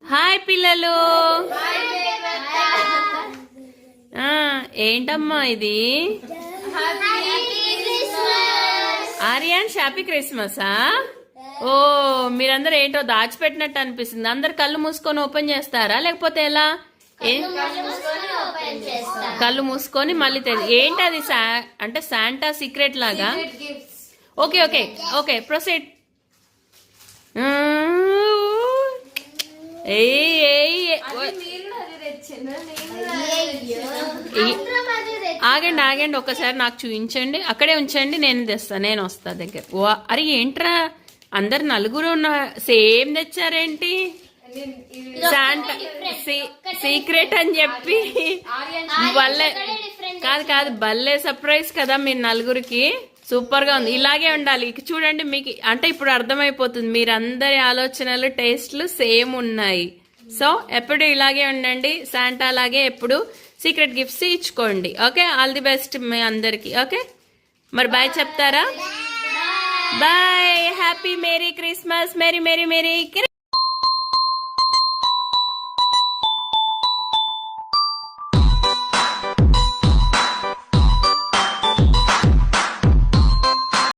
Hi పిల్లలు. ఏంటమ్మా ఇది? ఆర్యాన్ హ్యాపీ క్రిస్మసా? ఓ, మీరందరూ ఏంటో దాచిపెట్టినట్టు అనిపిస్తుంది. అందరు కళ్ళు మూసుకొని ఓపెన్ చేస్తారా లేకపోతే ఎలా? కళ్ళు మూసుకొని మళ్ళీ ఏంటి అది? అంటే శాంటా సీక్రెట్ లాగా. Okay okay okay, proceed. ఆగండి ఆగండి, ఒకసారి నాకు చూపించండి. అక్కడే ఉంచండి, నేను తెస్తాను. నేను వస్తా దగ్గర. అరే ఏంట్రా, అందరు నలుగురు సేమ్ తెచ్చారేంటి? శాంటా సీక్రెట్ అని చెప్పి భలే కాదు కాదు, భలే సర్ప్రైజ్ కదా మీరు నలుగురికి. సూపర్ గా ఉంది, ఇలాగే ఉండాలి. చూడండి, మీకు అంటే ఇప్పుడు అర్థమైపోతుంది మీరందరి ఆలోచనలు, టేస్ట్లు సేమ్ ఉన్నాయి. సో ఎప్పుడు ఇలాగే ఉండండి, శాంటా లాగే ఎప్పుడు సీక్రెట్ గిఫ్ట్స్ ఇచ్చుకోండి. ఓకే, ఆల్ ది బెస్ట్ మీ అందరికి. ఓకే, మరి బాయ్ చెప్తారా? Bye, happy merry Christmas. Merry merry Mary